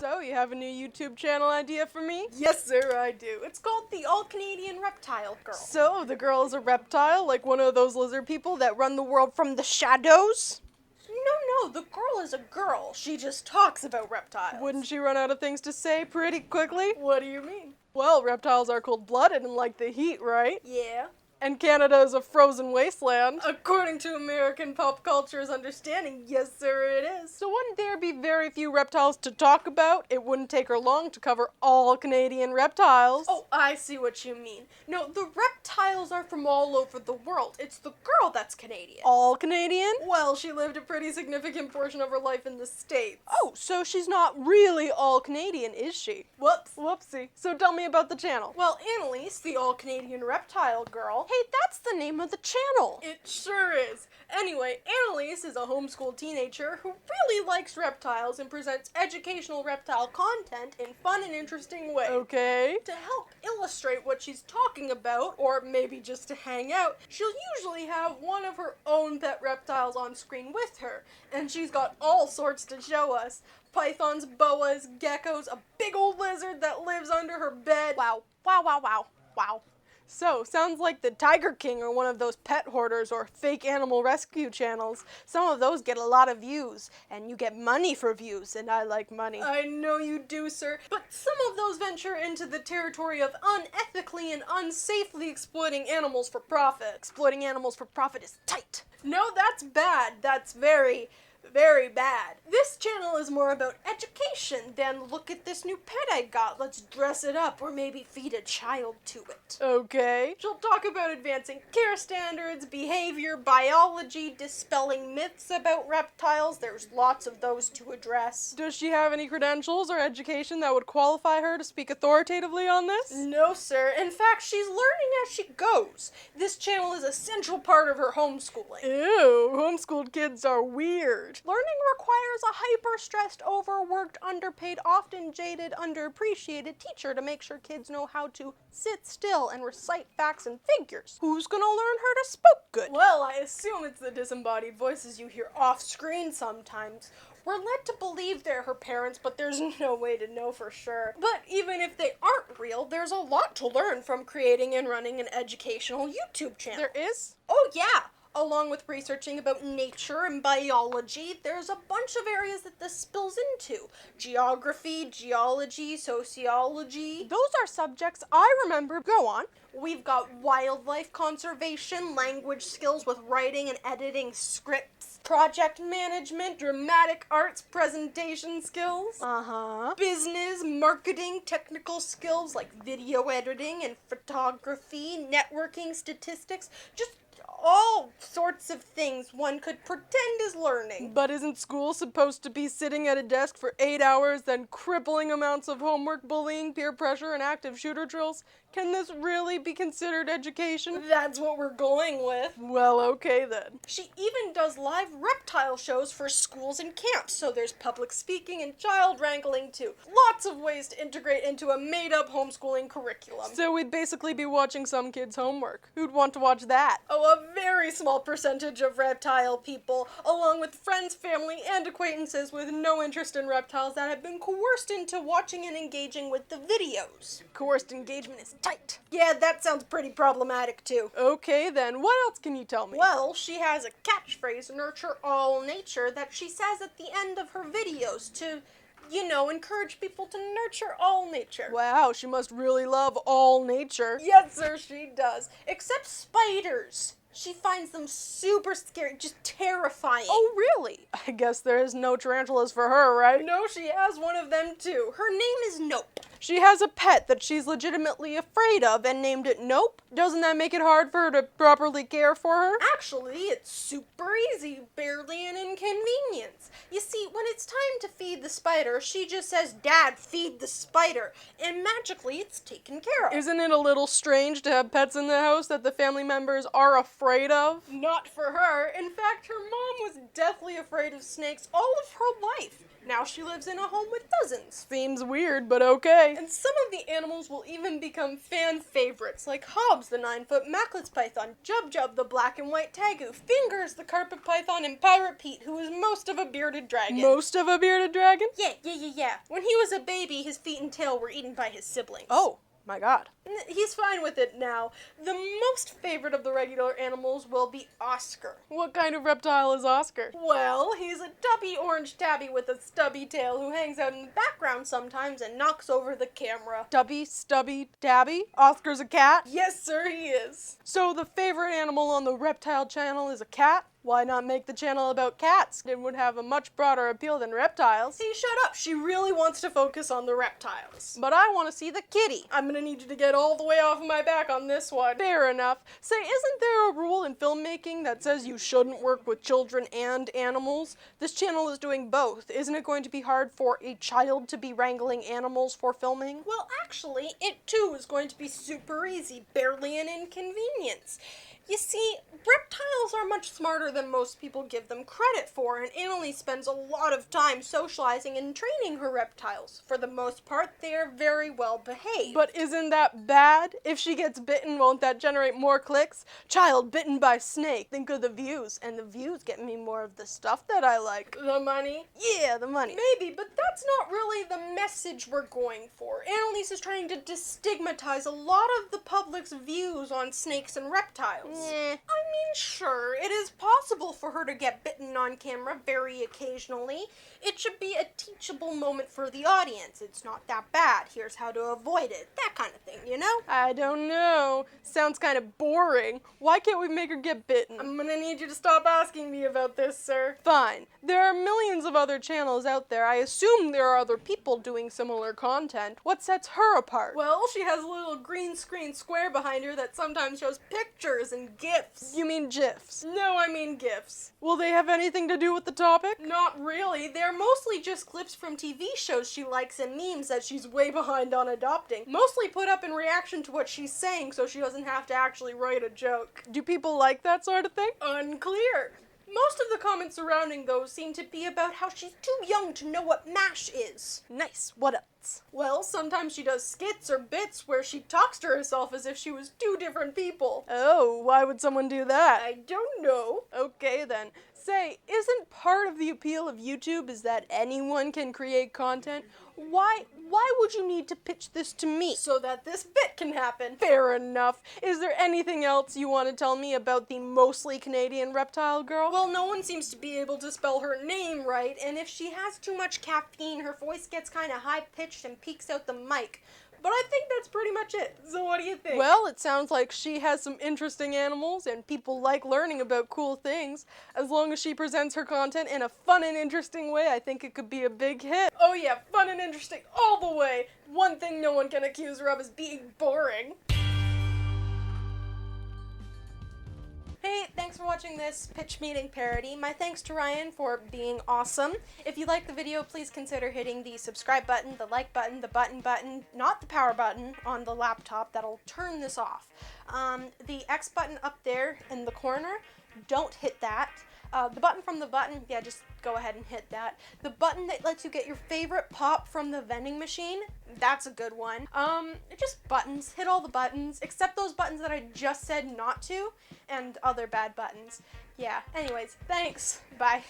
So, you have a new YouTube channel idea for me? Yes, sir, I do. It's called the All-Canadian Reptile Girl. So, the girl is a reptile, like one of those lizard people that run the world from the shadows? No, the girl is a girl. She just talks about reptiles. Wouldn't she run out of things to say pretty quickly? What do you mean? Well, reptiles are cold-blooded and like the heat, right? Yeah. And Canada is a frozen wasteland. According to American pop culture's understanding, yes, sir, it is. So wouldn't there be very few reptiles to talk about? It wouldn't take her long to cover all Canadian reptiles. Oh, I see what you mean. No, the reptiles are from all over the world. It's the girl that's Canadian. All Canadian? Well, she lived a pretty significant portion of her life in the States. Oh, so she's not really all Canadian, is she? Whoops. Whoopsie. So tell me about the channel. Well, Annaliese, the All-Canadian Reptile Girl... Hey, that's the name of the channel. It sure is. Anyway, Annaliese is a homeschooled teenager who really likes reptiles and presents educational reptile content in fun and interesting ways. Okay. To help illustrate what she's talking about, or maybe just to hang out, she'll usually have one of her own pet reptiles on screen with her, and she's got all sorts to show us. Pythons, boas, geckos, a big old lizard that lives under her bed. Wow. Wow. So, sounds like the Tiger King or one of those pet hoarders or fake animal rescue channels. Some of those get a lot of views, and you get money for views, and I like money. I know you do, sir, but some of those venture into the territory of unethically and unsafely exploiting animals for profit. Exploiting animals for profit is tight. No, that's bad. That's very bad. This channel is more about education than look at this new pet I got, let's dress it up, or maybe feed a child to it. Okay. She'll talk about advancing care standards, behavior, biology, dispelling myths about reptiles. There's lots of those to address. Does she have any credentials or education that would qualify her to speak authoritatively on this? No, sir. In fact, she's learning as she goes. This channel is a central part of her homeschooling. Ew, homeschooled kids are weird. Learning requires a hyper-stressed, overworked, underpaid, often jaded, underappreciated teacher to make sure kids know how to sit still and recite facts and figures. Who's gonna learn her to spoke good? Well, I assume it's the disembodied voices you hear off-screen sometimes. We're led to believe they're her parents, but there's no way to know for sure. But even if they aren't real, there's a lot to learn from creating and running an educational YouTube channel. There is? Oh, yeah! Along with researching about nature and biology, there's a bunch of areas that this spills into. Geography, geology, sociology. Those are subjects I remember. Go on. We've got wildlife conservation, language skills with writing and editing scripts, project management, dramatic arts presentation skills, business, marketing, technical skills like video editing and photography, networking, statistics, just all sorts of things one could pretend is learning. But isn't school supposed to be sitting at a desk for 8 hours, then crippling amounts of homework, bullying, peer pressure, and active shooter drills? Can this really be considered education? That's what we're going with. Well, okay then. She even does live reptile shows for schools and camps, so there's public speaking and child wrangling too. Lots of ways to integrate into a made-up homeschooling curriculum. So we'd basically be watching some kids' homework. Who'd want to watch that? Oh, a very small percentage of reptile people, along with friends, family, and acquaintances with no interest in reptiles that have been coerced into watching and engaging with the videos. Coerced engagement is tight. Yeah, that sounds pretty problematic too. Okay then, what else can you tell me? Well, she has a catchphrase, nurture all nature, that she says at the end of her videos to, encourage people to nurture all nature. Wow, she must really love all nature. Yes, sir, she does. Except spiders. She finds them super scary, just terrifying. Oh, really? I guess there is no tarantulas for her, right? No, she has one of them too. Her name is Nope. She has a pet that she's legitimately afraid of and named it Nope. Doesn't that make it hard for her to properly care for her? Actually, it's super easy, barely an inconvenience. You see, when it's time to feed the spider, she just says, "Dad, feed the spider," and magically it's taken care of. Isn't it a little strange to have pets in the house that the family members are afraid of? Not for her. In fact, her mom was deathly afraid of snakes all of her life. Now she lives in a home with dozens. Seems weird, but okay. And some of the animals will even become fan favorites, like Hobbs, the 9-foot Mackless python, Jub Jub, the black and white tegu, Fingers, the carpet python, and Pirate Pete, who is most of a bearded dragon. ghost of a bearded dragon? Yeah. When he was a baby, his feet and tail were eaten by his siblings. Oh, my God. He's fine with it now. The most favorite of the regular animals will be Oscar. What kind of reptile is Oscar? Well, he's a tubby orange tabby with a stubby tail who hangs out in the background sometimes and knocks over the camera. Stubby, tabby? Oscar's a cat? Yes, sir, he is. So the favorite animal on the Reptile channel is a cat? Why not make the channel about cats? It would have a much broader appeal than reptiles. Hey, shut up. She really wants to focus on the reptiles. But I want to see the kitty. I'm gonna need you to get all the way off my back on this one. Fair enough. Say, isn't there a rule in filmmaking that says you shouldn't work with children and animals? This channel is doing both. Isn't it going to be hard for a child to be wrangling animals for filming? Well, actually, it too is going to be super easy, barely an inconvenience. You see, reptiles are much smarter than most people give them credit for, and Annaliese spends a lot of time socializing and training her reptiles. For the most part, they are very well behaved. But isn't that bad? If she gets bitten, won't that generate more clicks? Child bitten by snake. Think of the views, and the views get me more of the stuff that I like. The money? Yeah, the money. Maybe, but that's not really the message we're going for. Annaliese is trying to destigmatize a lot of the public's views on snakes and reptiles. I mean, sure, it is possible for her to get bitten on camera very occasionally. It should be a teachable moment for the audience. It's not that bad. Here's how to avoid it. That kind of thing, you know? I don't know. Sounds kind of boring. Why can't we make her get bitten? I'm gonna need you to stop asking me about this, sir. Fine. There are millions of other channels out there. I assume there are other people doing similar content. What sets her apart? Well, she has a little green screen square behind her that sometimes shows pictures and GIFs. You mean GIFs? No, I mean GIFs. Will they have anything to do with the topic? Not really. They're mostly just clips from TV shows she likes and memes that she's way behind on adopting. Mostly put up in reaction to what she's saying so she doesn't have to actually write a joke. Do people like that sort of thing? Unclear. Most of the comments surrounding those seem to be about how she's too young to know what MASH is. Nice. What else? Well, sometimes she does skits or bits where she talks to herself as if she was two different people. Oh, why would someone do that? I don't know. Okay then. Say, isn't part of the appeal of YouTube is that anyone can create content? Why would you need to pitch this to me? So that this bit can happen. Fair enough. Is there anything else you want to tell me about the mostly Canadian reptile girl? Well, no one seems to be able to spell her name right, and if she has too much caffeine, her voice gets kind of high-pitched and peeks out the mic. But I think that's pretty much it. So what do you think? Well, it sounds like she has some interesting animals and people like learning about cool things. As long as she presents her content in a fun and interesting way, I think it could be a big hit. Oh yeah, fun and interesting all the way. One thing no one can accuse her of is being boring. Hey, thanks for watching this Pitch Meeting Parody. My thanks to Ryan for being awesome. If you liked the video, please consider hitting the subscribe button, the like button, the button, not the power button on the laptop. That'll turn this off. The X button up there in the corner, don't hit that. The button from the button, yeah, just go ahead and hit that. The button that lets you get your favorite pop from the vending machine, that's a good one. Just buttons. Hit all the buttons, except those buttons that I just said not to, and other bad buttons. Yeah, anyways, thanks. Bye.